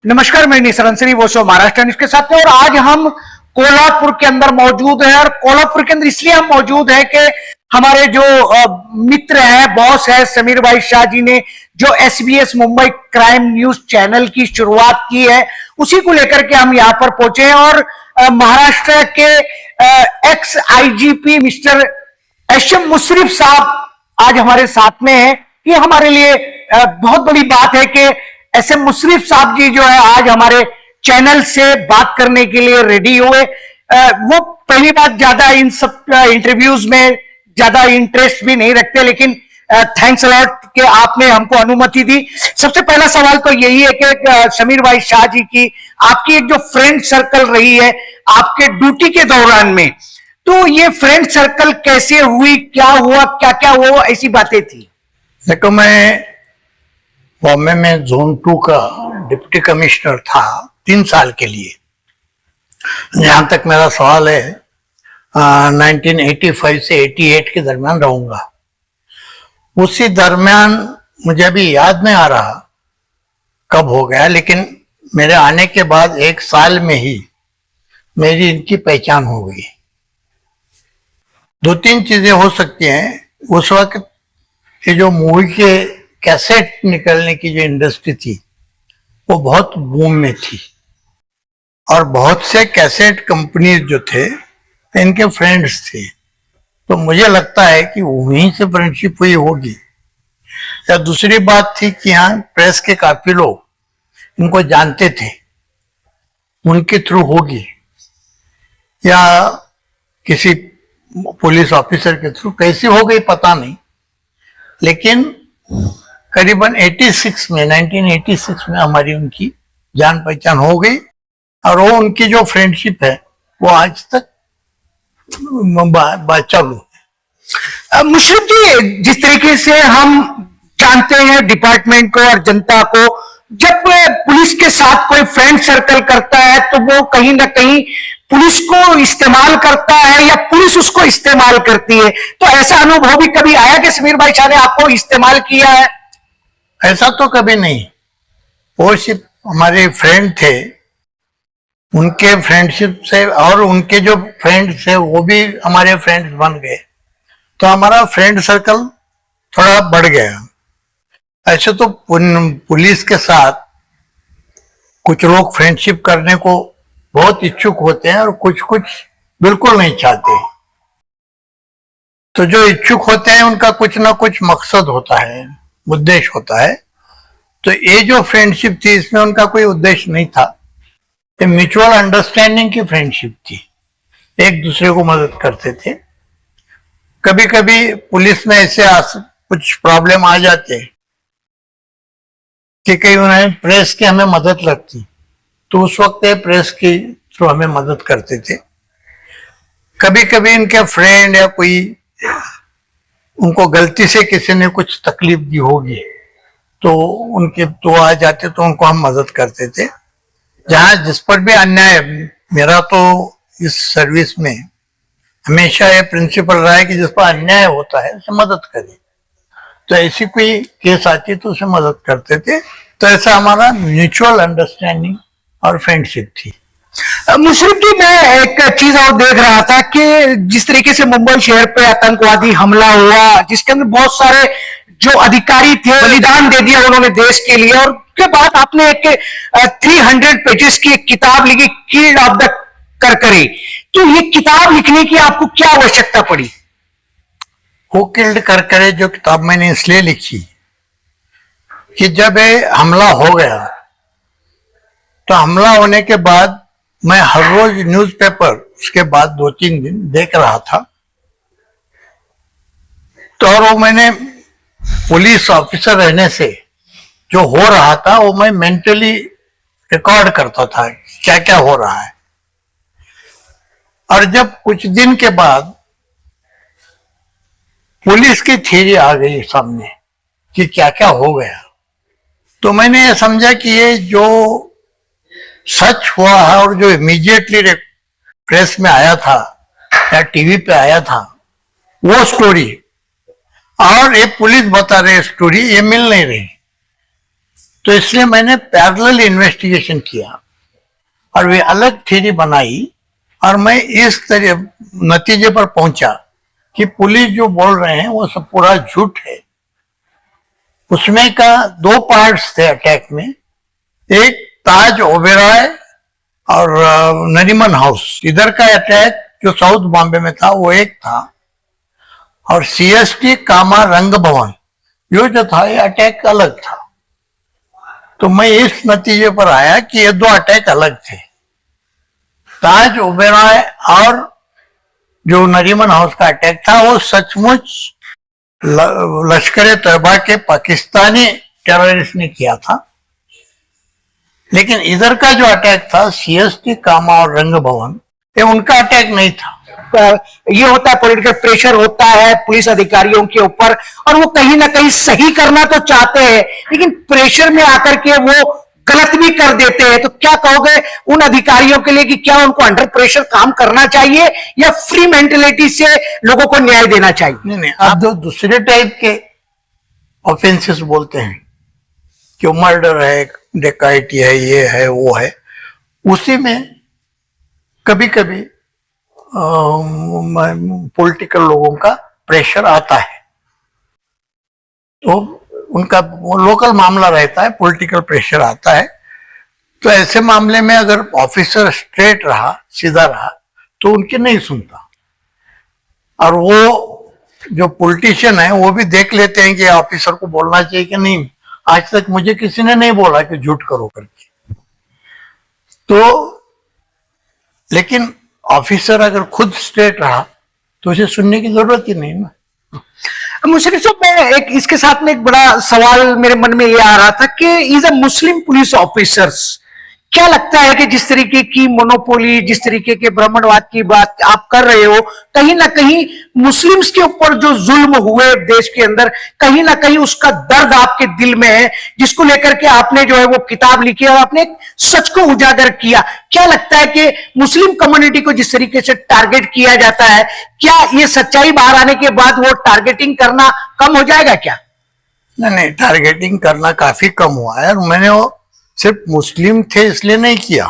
नमस्कार, मैं निसरंसरी वो शो महाराष्ट्र न्यूज के साथ में। और आज हम कोल्हापुर के अंदर मौजूद हैं। और कोल्हापुर के अंदर इसलिए हम मौजूद हैं कि हमारे जो मित्र हैं, बॉस है समीर भाई शाह जी ने जो SBS Mumbai crime news channel की शुरुआत की है, उसी को लेकर के हम यहाँ पर पहुंचे हैं। और महाराष्ट्र के x IGP mister SM Musharraf साहब आज हमारे साथ में है। ये हमारे लिए बहुत बड़ी बात है कि SM मुशर्रफ साहब जी जो है आज हमारे चैनल से बात करने के लिए रेडी हुए। वो पहली बात ज्यादा इन सब इंटरव्यूज में ज्यादा इंटरेस्ट भी नहीं रखते, लेकिन थैंक्स अलॉट कि आपने हमको अनुमति दी। सबसे पहला सवाल तो यही है कि समीर भाई शाह जी की आपकी एक जो फ्रेंड सर्कल रही है आपके ड्यूटी के दौरान में, तो ये फ्रेंड सर्कल कैसे हुई, क्या हुआ, क्या क्या हुआ, ऐसी बातें थी? देखो, मैं बॉम्बे में जोन 2 का डिप्टी कमिश्नर था 3 साल के लिए। जहां तक मेरा सवाल है, 1985 से 88 के दरमियान रहूंगा। उसी दरमियान मुझे अभी याद नहीं आ रहा कब हो गया, लेकिन मेरे आने के बाद 1 साल में ही मेरी इनकी पहचान हो गई। 2-3 चीजें हो सकती हैं। उस वक्त ये जो मूवी के कैसेट निकलने की जो इंडस्ट्री थी वो बहुत बूम में थी, और बहुत से कैसेट कंपनीज जो थे इनके फ्रेंड्स थे। तो मुझे लगता है कि वहीं से फ्रेंडशिप हुई होगी। या दूसरी बात थी कि यहाँ प्रेस के काफी लोग इनको जानते थे, उनके थ्रू होगी, या किसी पुलिस ऑफिसर के थ्रू कैसी हो गई पता नहीं। लेकिन करीबन 1986 में हमारी उनकी जान पहचान हो गई, और वो उनकी जो फ्रेंडशिप है वो आज तक चालू है। मुशर्रफ जी, जिस तरीके से हम जानते हैं डिपार्टमेंट को और जनता को, जब पुलिस के साथ कोई फ्रेंड सर्कल करता है तो वो कहीं ना कहीं पुलिस को इस्तेमाल करता है या पुलिस उसको इस्तेमाल करती है। तो ऐसा अनुभव भी कभी आया कि समीर भाई शाह ने आपको इस्तेमाल किया है? ऐसा तो कभी नहीं। वो सिर्फ हमारे फ्रेंड थे, उनके फ्रेंडशिप से और उनके जो फ्रेंड्स थे वो भी हमारे फ्रेंड्स बन गए, तो हमारा फ्रेंड सर्कल थोड़ा बढ़ गया। ऐसे तो पुलिस के साथ कुछ लोग फ्रेंडशिप करने को बहुत इच्छुक होते हैं और कुछ बिल्कुल नहीं चाहते। तो जो इच्छुक होते हैं उनका कुछ ना कुछ मकसद होता है, उद्देश्य होता है। तो ये जो फ्रेंडशिप थी इसमें उनका कोई उद्देश्य नहीं था, ये म्यूचुअल अंडरस्टैंडिंग की फ्रेंडशिप थी। एक दूसरे को मदद करते थे। कभी कभी पुलिस में ऐसे कुछ प्रॉब्लम आ जाते कि कहीं उन्हें प्रेस की हमें मदद लगती, तो उस वक्त प्रेस की थ्रू हमें मदद करते थे। कभी कभी इनके फ्रेंड या कोई उनको गलती से किसी ने कुछ तकलीफ दी होगी तो उनके तो आ जाते, तो उनको हम मदद करते थे। जहां जिस पर भी अन्याय, मेरा तो इस सर्विस में हमेशा ये प्रिंसिपल रहा है कि जिस पर अन्याय होता है उसे मदद करें। तो ऐसी कोई केस आती तो उसे मदद करते थे। तो ऐसा हमारा म्यूचुअल अंडरस्टैंडिंग और फ्रेंडशिप थी। मुशर्रफ जी, मैं एक चीज और देख रहा था कि जिस तरीके से मुंबई शहर पे आतंकवादी हमला हुआ, जिसके अंदर बहुत सारे जो अधिकारी थे बलिदान दे दिया उन्होंने देश के लिए, और उसके बाद आपने एक 300 पेजेस की एक किताब लिखी, किल्ड ऑफ द करकरे। तो ये किताब लिखने की आपको क्या आवश्यकता पड़ी? वो किल्ड करकरे जो किताब मैंने इसलिए लिखी कि जब ये हमला हो गया, तो हमला होने के बाद मैं हर रोज न्यूज़पेपर उसके बाद 2-3 दिन देख रहा था। तो और वो मैंने पुलिस ऑफिसर रहने से जो हो रहा था वो मैं मेंटली रिकॉर्ड करता था, क्या क्या हो रहा है। और जब कुछ दिन के बाद पुलिस की थ्योरी आ गई सामने कि क्या क्या हो गया, तो मैंने ये समझा कि ये जो सच हुआ है और जो इमीडिएटली प्रेस में आया था या टीवी पे आया था वो स्टोरी और ये पुलिस बता रहे स्टोरी, ये मिल नहीं रही। तो इसलिए मैंने पैरेलल इन्वेस्टिगेशन किया और वे अलग थ्योरी बनाई और मैं इस तरह नतीजे पर पहुंचा कि पुलिस जो बोल रहे हैं वो सब पूरा झूठ है। उसमें का 2 पार्ट्स थे अटैक में, एक ताज ओबेरॉय और नरीमन हाउस, इधर का अटैक जो साउथ बॉम्बे में था वो एक था, और सीएसटी कामा रंग भवन यो जो था ये अटैक अलग था। तो मैं इस नतीजे पर आया कि ये 2 अटैक अलग थे। ताज ओबेरॉय और जो नरीमन हाउस का अटैक था वो सचमुच लश्कर तैयबा के पाकिस्तानी टेररिस्ट ने किया था, लेकिन इधर का जो अटैक था सीएसटी कामा और रंग भवन, ये उनका अटैक नहीं था। ये होता है, पॉलिटिकल प्रेशर होता है पुलिस अधिकारियों के ऊपर, और वो कहीं ना कहीं सही करना तो चाहते हैं लेकिन प्रेशर में आकर के वो गलत भी कर देते हैं। तो क्या कहोगे उन अधिकारियों के लिए कि क्या उनको अंडर प्रेशर काम करना चाहिए या फ्री मेंटेलिटी से लोगों को न्याय देना चाहिए? नहीं, आप जो दूसरे टाइप के ऑफेंसेस बोलते हैं कि मर्डर है, डकैती है, ये है वो है, उसी में कभी कभी पॉलिटिकल लोगों का प्रेशर आता है, तो उनका लोकल मामला रहता है, पॉलिटिकल प्रेशर आता है। तो ऐसे मामले में अगर ऑफिसर स्ट्रेट रहा, सीधा रहा, तो उनकी नहीं सुनता, और वो जो पॉलिटिशियन है वो भी देख लेते हैं कि ऑफिसर को बोलना चाहिए कि नहीं। आज तक मुझे किसी ने नहीं बोला कि झूठ करो करके। तो लेकिन ऑफिसर अगर खुद स्ट्रेट रहा तो उसे सुनने की जरूरत ही नहीं ना। मुशर्रफ साहब, मैं एक इसके साथ में एक बड़ा सवाल मेरे मन में ये आ रहा था कि is a Muslim police officers, क्या लगता है कि जिस तरीके की मोनोपोली, जिस तरीके के ब्राह्मणवाद की बात आप कर रहे हो, कहीं ना कहीं मुस्लिम्स के ऊपर जो जुल्म हुए देश के अंदर, कहीं ना कहीं उसका दर्द आपके दिल में है, जिसको लेकर के आपने जो है वो किताब लिखी और आपने सच को उजागर किया। क्या लगता है कि मुस्लिम कम्युनिटी को जिस तरीके से टारगेट किया जाता है, क्या ये सच्चाई बाहर आने के बाद वो टारगेटिंग करना कम हो जाएगा क्या? नहीं, टारगेटिंग करना काफी कम हुआ है, और मैंने वो सिर्फ मुस्लिम थे इसलिए नहीं किया।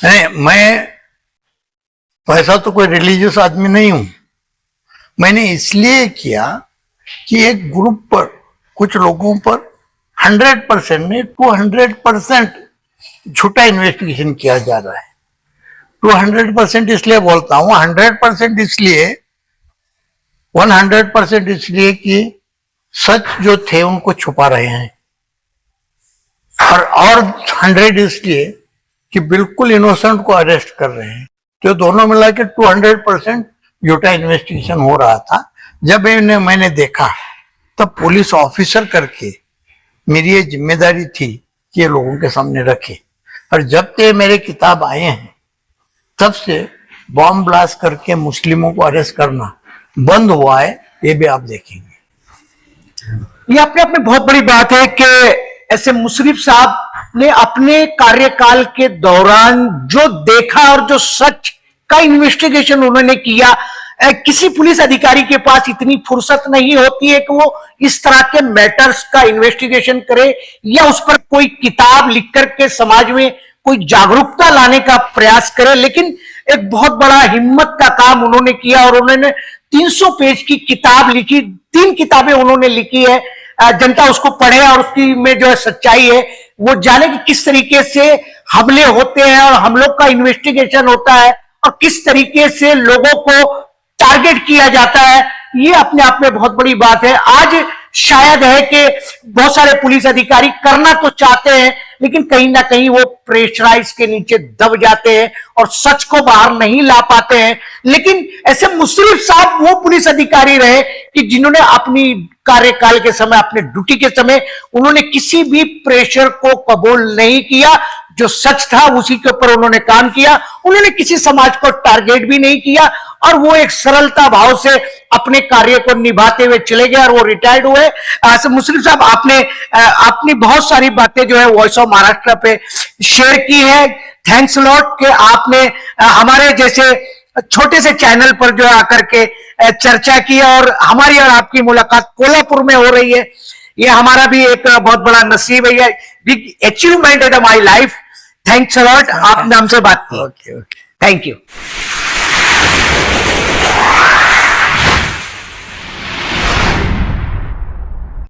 नहीं, मैं वैसा तो कोई रिलीजियस आदमी नहीं हूं। मैंने इसलिए किया कि एक ग्रुप पर, कुछ लोगों पर 100% नहीं 200% झूठा इन्वेस्टिगेशन किया जा रहा है। 200% इसलिए बोलता हूं, 100% इसलिए, 100% इसलिए कि सच जो थे उनको छुपा रहे हैं, और 100 इसलिए कि बिल्कुल इनोसेंट को अरेस्ट कर रहे हैं। तो दोनों मिला के 200% झूठा इन्वेस्टिगेशन हो रहा था। जब इन्हें मैंने देखा तब पुलिस ऑफिसर करके मेरी ये जिम्मेदारी थी कि ये लोगों के सामने रखे, और जब से मेरे किताब आए हैं तब से बॉम्ब ब्लास्ट करके मुस्लिमों को अरेस्ट करना बंद हुआ है। ये भी आप देखेंगे। ये अपने आप में बहुत बड़ी बात है कि ऐसे मुशर्रफ साहब ने अपने कार्यकाल के दौरान जो देखा और जो सच का इन्वेस्टिगेशन उन्होंने किया, किसी पुलिस अधिकारी के पास इतनी फुर्सत नहीं होती है कि वो इस तरह के मैटर्स का इन्वेस्टिगेशन करे या उस पर कोई किताब लिख करके समाज में कोई जागरूकता लाने का प्रयास करे। लेकिन एक बहुत बड़ा हिम्मत का काम उन्होंने किया और उन्होंने 300 पेज की किताब लिखी। 3 किताबें उन्होंने लिखी है, जनता उसको पढ़े और उसकी में जो है सच्चाई है वो जाने कि किस तरीके से हमले होते हैं और हमलों का इन्वेस्टिगेशन होता है और किस तरीके से लोगों को टारगेट किया जाता है। ये अपने आप में बहुत बड़ी बात है। आज शायद है कि बहुत सारे पुलिस अधिकारी करना तो चाहते हैं लेकिन कहीं ना कहीं वो प्रेशराइज के नीचे दब जाते हैं और सच को बाहर नहीं ला पाते हैं। लेकिन ऐसे मुशर्रफ साहब वो पुलिस अधिकारी रहे कि जिन्होंने अपनी कार्यकाल के समय, अपने ड्यूटी के समय, उन्होंने किसी भी प्रेशर को कबूल नहीं किया। जो सच था उसी के ऊपर उन्होंने काम किया। उन्होंने किसी समाज को टारगेट भी नहीं किया और वो एक सरलता भाव से अपने कार्य को निभाते हुए चले गए और वो रिटायर्ड हुए। मुशर्रफ साहब, आपने बहुत सारी बातें जो है वॉइस ऑफ महाराष्ट्र पे शेयर की है। थैंक्स लॉट कि आपने हमारे जैसे छोटे से चैनल पर जो आकर के चर्चा की और हमारी और आपकी मुलाकात कोल्हापुर में हो रही है। ये हमारा भी एक बहुत बड़ा नसीब है, ये बिग अचीवमेंट है माई लाइफ। थैंक्स अलॉट, आपने हमसे बात की। Okay okay. Thank you.